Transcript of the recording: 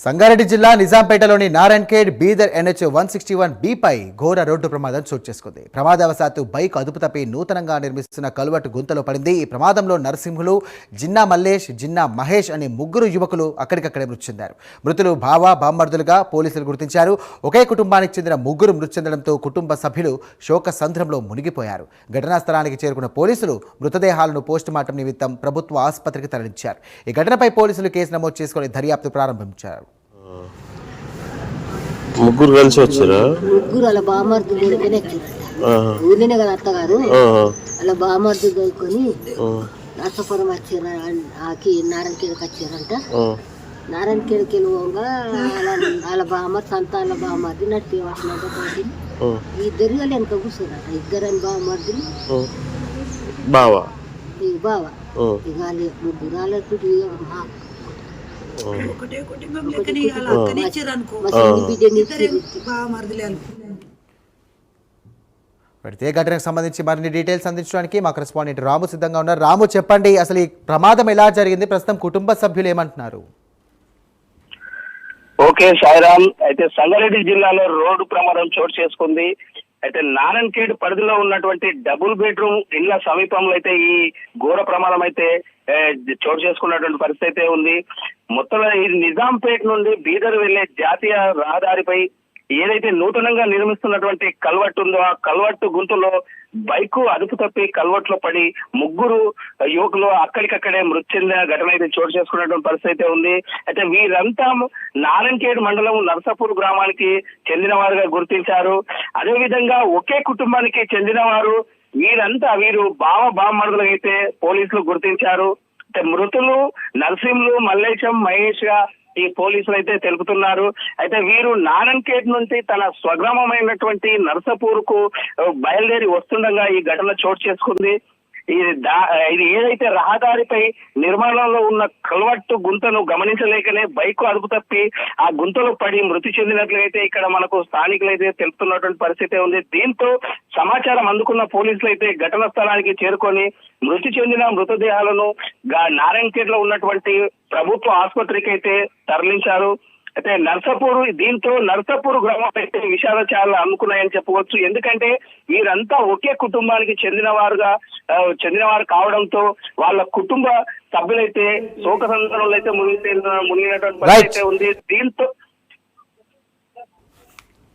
సంగారెడ్డి జిల్లా నిజాంపేటలోని Narayankhed Bidar NH 161B పై ఘోర road ప్రమాదం చోటు చేసుకుంది. ప్రమాదవశాత్తు బైక్ అదుపు తప్పి నూతనంగా నిర్మిస్తున్న కల్వర్టు గుంతలో పడింది. ఈ ప్రమాదంలో నరసింహులు, జిన్నా మల్లేష్, జిన్నా మహేష్ అనే ముగ్గురు యువకులు అక్కడికక్కడే మృతి చెందారు. మృతులు బామ్మర్దులుగా పోలీసులు గుర్తించారు. ఒకే కుటుంబానికి చెందిన ముగ్గురు మృతి చెందడంతో కుటుంబ సభ్యులు శోకసంద్రంలో మునిగిపోయారు. ఘటనా స్థలానికి చేరుకున్న పోలీసులు మృతదేహాలను పోస్టుమార్టం నిమిత్తం ప్రభుత్వ ఆసుపత్రికి తరలించారు. ఈ ఘటనపై పోలీసులు కేసు నమోదు చేసుకుని దర్యాప్తు ప్రారంభించారు. ముగ్గురు కలిసి వచ్చారా? ముగ్గురు అలా బామర్దులు ఊరినే కదా అత్త గారు అలా బామర్దులు దొరుకుని నర్సపురం వచ్చారు. నారాయణఖేడ్కి వచ్చారంట. నారాయణఖేడ్కి వెళ్ళిపోగా వాళ్ళ బామర్ సంతాన బామర్ది నడిపి వచ్చినంత పోటీ ఇద్దరు వాళ్ళు వెనక కూర్చున్నారట. ఇద్దరని బామర్దులు బావా ఇక ముగ్గురు వాళ్ళకు పడితే ఘటనకు సంబంధించి మరిన్ని డీటెయిల్స్ అందించడానికి మా కరెస్పాండెంట్ రాము సిద్ధంగా ఉన్నారు. రాము, చెప్పండి, అసలు ఈ ప్రమాదం ఎలా జరిగింది? ప్రస్తుతం కుటుంబ సభ్యులు ఏమంటున్నారు? ఓకే సాయిరామ్, అయితే సంగారెడ్డి జిల్లాలో రోడ్డు ప్రమాదం చోటు చేసుకుంది. అయితే నారాయణఖేడ్ పరిధిలో ఉన్నటువంటి డబుల్ బెడ్రూమ్ ఇళ్ల సమీపంలో అయితే ఈ ఘోర ప్రమాదం అయితే చోటు చేసుకున్నటువంటి పరిస్థితి అయితే ఉంది. మొత్తంలో ఈ నిజాంపేట నుండి బీదర్ వెళ్లే జాతీయ రహదారిపై ఏదైతే నూతనంగా నిర్మిస్తున్నటువంటి కల్వర్ట్ ఉందో ఆ కల్వర్ట్ గుంతలో బైకు అదుపు తప్పి కల్వర్ట్ లో పడి ముగ్గురు యువకులు అక్కడికక్కడే మృతి చెందిన ఘటన అయితే చోటు చేసుకున్నటువంటి పరిస్థితి అయితే ఉంది. అయితే వీరంతా నారాయణఖేడ్ మండలం నర్సాపూర్ గ్రామానికి చెందిన వారుగా గుర్తించారు. అదే విధంగా ఒకే కుటుంబానికి చెందిన వారు వీరు బామ్మర్దులు అయితే పోలీసులు గుర్తించారు. అంటే మృతులు నరసింహులు, మల్లేశం, మహేష్ గా ఈ పోలీసులు అయితే తెలుపుతున్నారు. అయితే వీరు నారాయణఖేడ్ నుంచి తన స్వగ్రామమైనటువంటి నర్సాపూర్ కు బయలుదేరి వస్తుండగా ఈ ఘటన చోటు చేసుకుంది. ఇది ఏదైతే రహదారిపై నిర్మాణంలో ఉన్న కల్వర్టు గుంతను గమనించలేకనే బైక్ అదుపు తప్పి ఆ గుంతలో పడి మృతి చెందినట్లయితే ఇక్కడ మనకు స్థానికులు అయితే తెలుపుతున్నటువంటి పరిస్థితి ఉంది. దీంతో సమాచారం అందుకున్న పోలీసులు అయితే ఘటనా స్థలానికి చేరుకొని మృతి చెందిన మృతదేహాలను నారాయణఖేడ్ లో ఉన్నటువంటి ప్రభుత్వ ఆసుపత్రికి అయితే తరలించారు. అయితే దీంతో నర్సాపూర్ గ్రామం అయితే విషాద చాలు అమ్ముకున్నాయని చెప్పవచ్చు. ఎందుకంటే వీరంతా ఒకే కుటుంబానికి చెందినవారు కావడంతో వాళ్ళ కుటుంబ సభ్యులైతే శోక సందర్భంలో అయితే మునిగినటువంటి పరిస్థితి ఉంది. దీంతో